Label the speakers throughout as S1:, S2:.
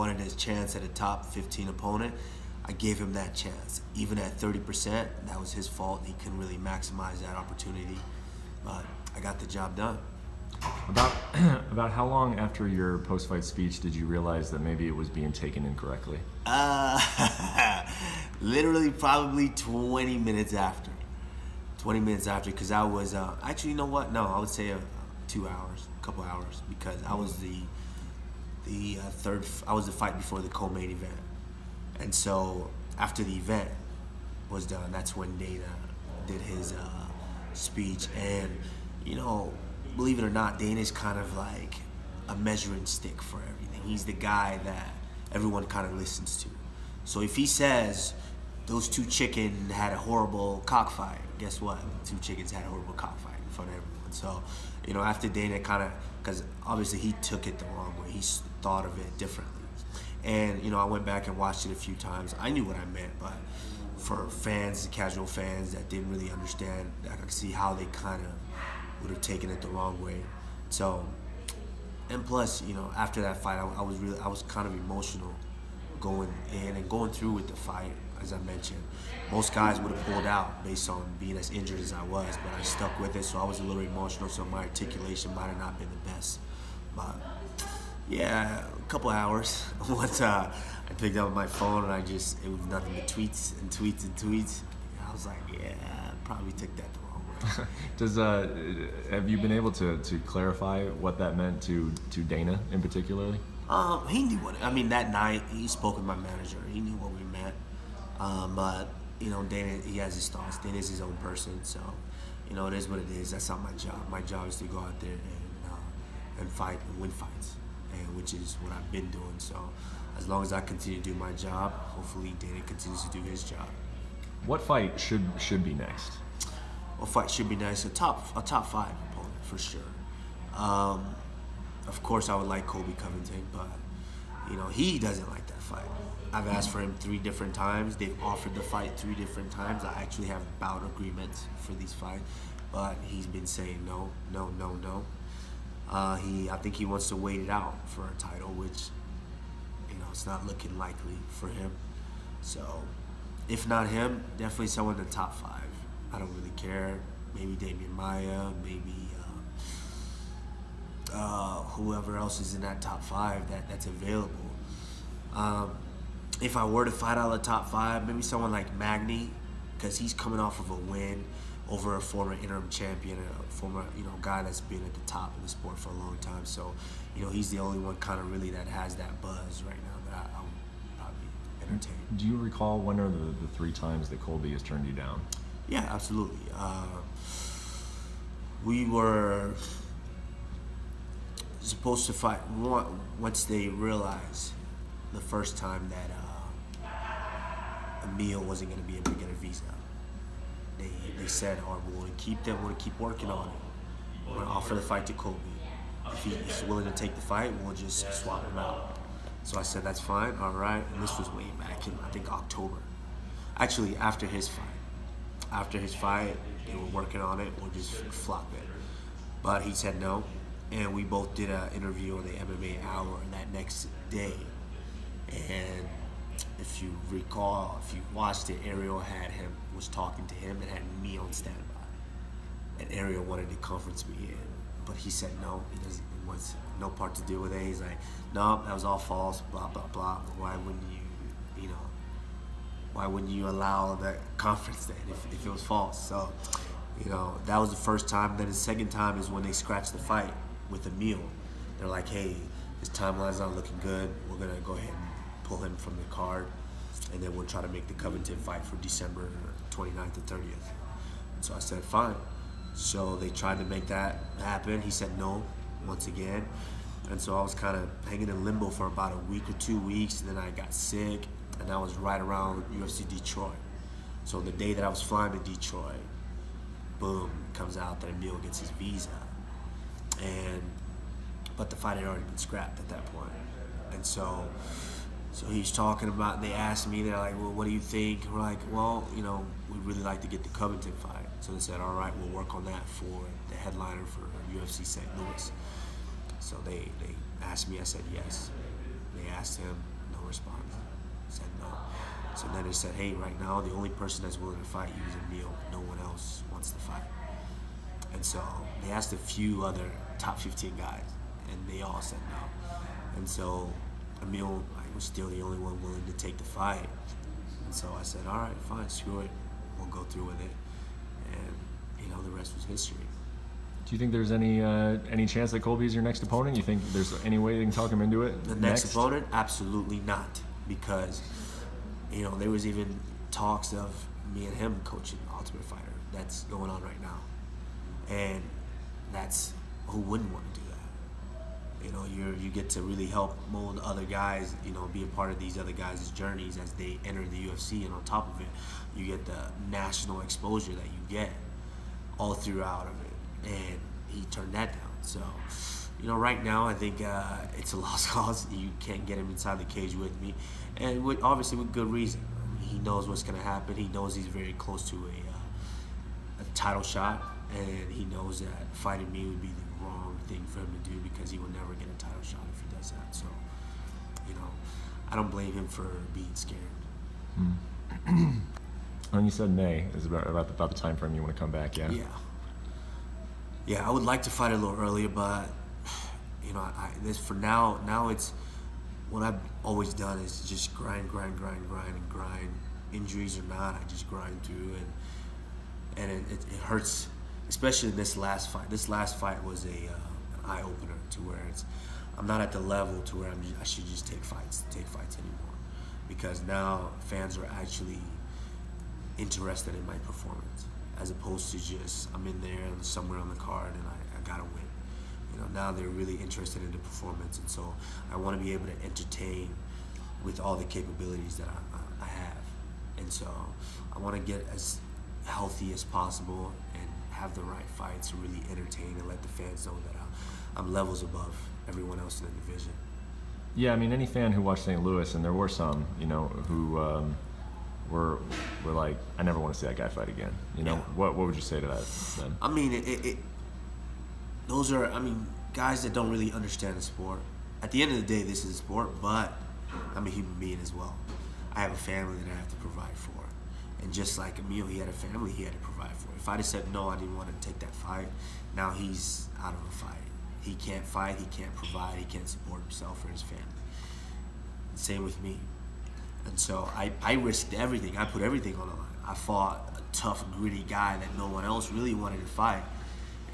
S1: wanted a chance at a top 15 opponent, I gave him that chance. Even at 30%, that was his fault. He couldn't really maximize that opportunity, but I got the job done.
S2: About how long after your post-fight speech did you realize that maybe it was being taken incorrectly?
S1: Literally probably 20 minutes after. 20 minutes after, because I was, actually, you know what? No, I would say 2 hours, a couple hours, because I was I was the fight before the co-main event. And so after the event was done, that's when Dana did his speech. And, you know, believe it or not, Dana's kind of like a measuring stick for everything. He's the guy that everyone kind of listens to. So if he says those two chickens had a horrible cockfight, guess what? The two chickens had a horrible cockfight in front of everyone. So, you know, after Dana kind of, because obviously he took it the wrong way. He thought of it differently. And, you know, I went back and watched it a few times. I knew what I meant, but for fans, casual fans that didn't really understand, I could see how they kind of would have taken it the wrong way. So, and plus, you know, after that fight, I was kind of emotional going in and going through with the fight. As I mentioned, most guys would have pulled out based on being as injured as I was, but I stuck with it, so I was a little emotional, so my articulation might have not been the best. But yeah, a couple hours. Once I picked up my phone and it was nothing but tweets and tweets and tweets. I was like, yeah, I probably took that the wrong way.
S2: Have you been able to clarify what that meant to Dana in particular?
S1: He knew what, that night he spoke with my manager. He knew what we meant. But, you know, Dana, he has his thoughts. Dana's his own person, so, you know, it is what it is. That's not my job. My job is to go out there and fight and win fights, and which is what I've been doing. So as long as I continue to do my job, hopefully Dana continues to do his job.
S2: What fight should be next?
S1: What fight should be next? A top 5 opponent, for sure. Of course, I would like Colby Covington, but, you know, he doesn't like that fight. I've asked for him 3 different times. They've offered the fight 3 different times. I actually have bout agreements for these fights, but he's been saying no, no, no, no. I think he wants to wait it out for a title, which, you know, it's not looking likely for him. So, if not him, definitely someone in the top 5. I don't really care. Maybe Damian Maia, maybe whoever else is in that top 5 that's available. If I were to fight out of the top 5, maybe someone like Magny, because he's coming off of a win over a former interim champion, a former, you know, guy that's been at the top of the sport for a long time. So, you know, he's the only one kind of really that has that buzz right now that I would probably entertain.
S2: Do you recall when are the 3 times that Colby has turned you down?
S1: Yeah, absolutely. We were supposed to fight once they realized the first time that Emil wasn't going to be able to get a visa. They said, "Oh, we're going to keep them. We're going to keep working on it. We're going to offer the fight to Colby. If he's willing to take the fight, we'll just swap him out." So I said, "That's fine. All right." And this was way back in, I think, October. Actually, after his fight. After his fight, they were working on it. We'll just flop it. But he said no. And we both did an interview on the MMA Hour that next day. And if you recall, if you watched it, Ariel was talking to him and had me on standby. And Ariel wanted to conference me in, but he said no. He wants no part to do with it. He's like, no, that was all false. Blah blah blah. Why wouldn't you allow that conference then if it was false? So, you know, that was the first time. Then the second time is when they scratched the fight with Emil. They're like, hey, his timeline's not looking good. We're gonna go ahead and pull him from the card, and then we'll try to make the Covington fight for December 29th and 30th. And so I said, fine. So they tried to make that happen. He said no, once again. And so I was kind of hanging in limbo for about a week or 2 weeks, and then I got sick, and I was right around UFC Detroit. So the day that I was flying to Detroit, boom, comes out that Emil gets his visa. But the fight had already been scrapped at that point. And so he's talking about, and they asked me, they're like, well, what do you think? And we're like, well, you know, we'd really like to get the Covington fight. So they said, all right, we'll work on that for the headliner for UFC St. Louis. So they asked me, I said yes. They asked him, respond. Said no. So then they said, hey, right now the only person that's willing to fight you is Emil. No one else wants to fight. And so they asked a few other top 15 guys, and they all said no. And so Emil was still the only one willing to take the fight. And so I said, all right, fine, screw it. We'll go through with it. And, the rest was history.
S2: Do you think there's any chance that Colby's your next opponent? You think there's any way they can talk him into it?
S1: The next opponent? Absolutely not. Because, there was even talks of me and him coaching Ultimate Fighter. That's going on right now. And that's, who wouldn't want to do that? You get to really help mold other guys, be a part of these other guys' journeys as they enter the UFC. And on top of it, you get the national exposure that you get all throughout of it. And he turned that down. So, right now I think it's a lost cause. You can't get him inside the cage with me. And obviously with good reason. He knows what's going to happen. He knows he's very close to a title shot. And he knows that fighting me would be the wrong thing for him to do because he would never get a title shot if he does that. So, I don't blame him for being scared.
S2: And you said May is about the time frame you want to come back, yeah?
S1: Yeah, I would like to fight a little earlier, but this for now it's what I've always done is just grind, injuries or not, I just grind through, and it hurts, especially in this last fight. This last fight was an eye opener to where I'm not at the level to where I should just take fights anymore, because now fans are actually interested in my performance, as opposed to just I'm in there and somewhere on the card and I gotta win. Now they're really interested in the performance, and so I want to be able to entertain with all the capabilities that I have. And so I want to get as healthy as possible and have the right fights to really entertain and let the fans know that I'm levels above everyone else in the division.
S2: Yeah, I mean, any fan who watched St. Louis, and there were some, who were like, I never want to see that guy fight again.
S1: Yeah.
S2: What would you say to that then?
S1: I mean, those are, guys that don't really understand the sport. At the end of the day, this is a sport, but I'm a human being as well. I have a family that I have to provide for. And just like Emil, he had a family he had to provide for. If I'd have said no, I didn't want to take that fight, now he's out of a fight. He can't fight, he can't provide, he can't support himself or his family. Same with me. And so I risked everything. I put everything on the line. I fought a tough, gritty guy that no one else really wanted to fight.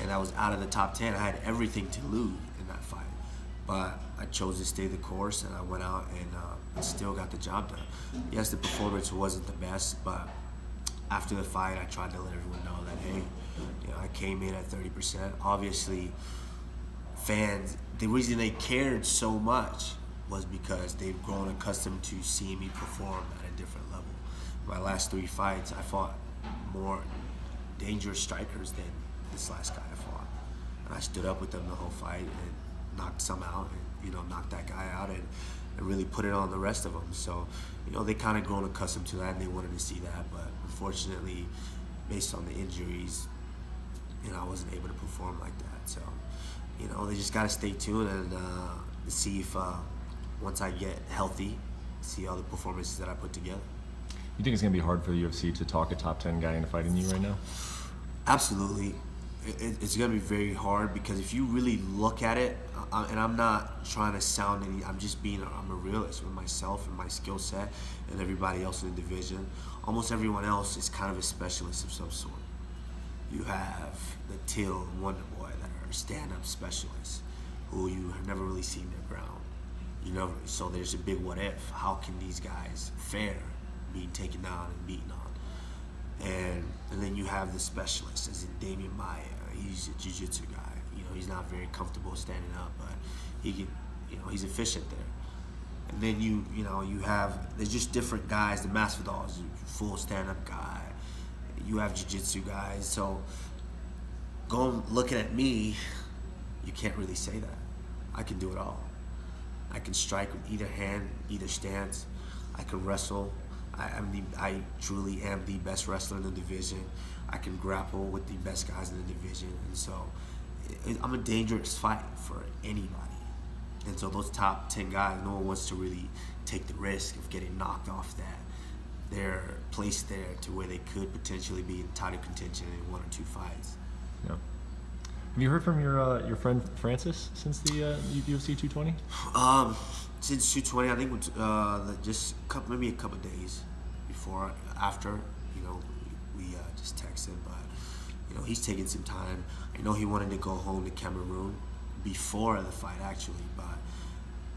S1: And I was out of the top 10. I had everything to lose in that fight. But I chose to stay the course, and I went out and still got the job done. Yes, the performance wasn't the best, but after the fight, I tried to let everyone know that, hey, I came in at 30%. Obviously, fans, the reason they cared so much was because they've grown accustomed to seeing me perform at a different level. My last 3 fights, I fought more dangerous strikers than this last guy I fought. And I stood up with them the whole fight and knocked some out and, knocked that guy out and really put it on the rest of them. So, they kind of grown accustomed to that and they wanted to see that. But unfortunately, based on the injuries, I wasn't able to perform like that. So, they just got to stay tuned and see if once I get healthy, see all the performances that I put together.
S2: You think it's going to be hard for the UFC to talk a top 10 guy into fighting you right now?
S1: Absolutely. It's going to be very hard because if you really look at it, and I'm not trying to sound any, I'm a realist with myself and my skill set and everybody else in the division. Almost everyone else is kind of a specialist of some sort. You have the Till and Wonder Boy that are stand-up specialists who you have never really seen their ground. So there's a big what if. How can these guys fare being taken down and beaten on? And then you have the specialists, as in Damian Maia. He's a jiu-jitsu guy. He's not very comfortable standing up, but he can, he's efficient there. And then you there's just different guys. The Masvidal is a full stand-up guy. You have jiu-jitsu guys. So looking at me, you can't really say that. I can do it all. I can strike with either hand, either stance. I can wrestle. I truly am the best wrestler in the division. I can grapple with the best guys in the division. And so I'm a dangerous fight for anybody. And so those top 10 guys, no one wants to really take the risk of getting knocked off that. They're placed there to where they could potentially be in title contention in 1 or 2 fights.
S2: Yeah. Have you heard from your friend Francis since the UFC 220?
S1: Since 220, I think maybe a couple of days before, after, we just texted. But he's taking some time. I know he wanted to go home to Cameroon before the fight, actually, but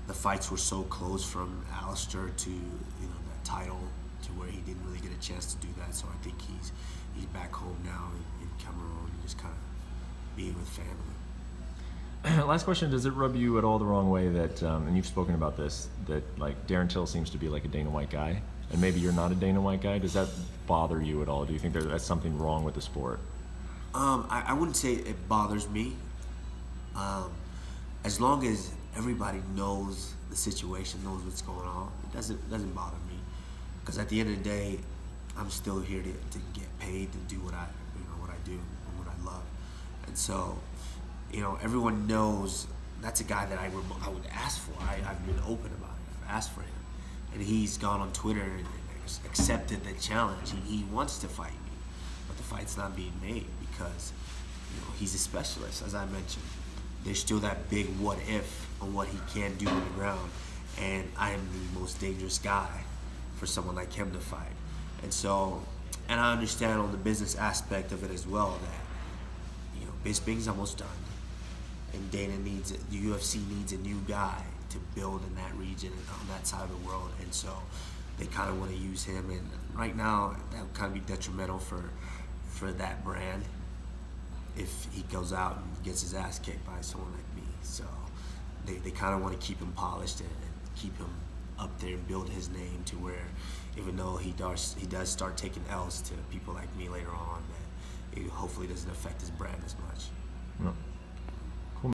S1: the fights were so close from Alistair to that title to where he didn't really get a chance to do that. So I think he's back home now in Cameroon and just kind of being with family.
S2: Last question: does it rub you at all the wrong way that, and you've spoken about this, that like Darren Till seems to be like a Dana White guy, and maybe you're not a Dana White guy? Does that bother you at all? Do you think that's something wrong with the sport?
S1: I wouldn't say it bothers me. As long as everybody knows the situation, knows what's going on, it doesn't bother me. Because at the end of the day, I'm still here to get paid to do what I do and what I love. And so, everyone knows that's a guy that I would ask for. I've been open about it. I've asked for him, and he's gone on Twitter and accepted the challenge. He wants to fight me, but the fight's not being made because he's a specialist, as I mentioned. There's still that big what if on what he can do on the ground, and I am the most dangerous guy for someone like him to fight. And I understand on the business aspect of it as well that Bisping's almost done, and the UFC needs a new guy to build in that region on that side of the world, and so they kind of want to use him. And right now, that would kind of be detrimental for that brand if he goes out and gets his ass kicked by someone like me. So they kind of want to keep him polished and keep him up there and build his name to where, even though he does start taking L's to people like me later on, that it hopefully doesn't affect his brand as much.
S2: Well,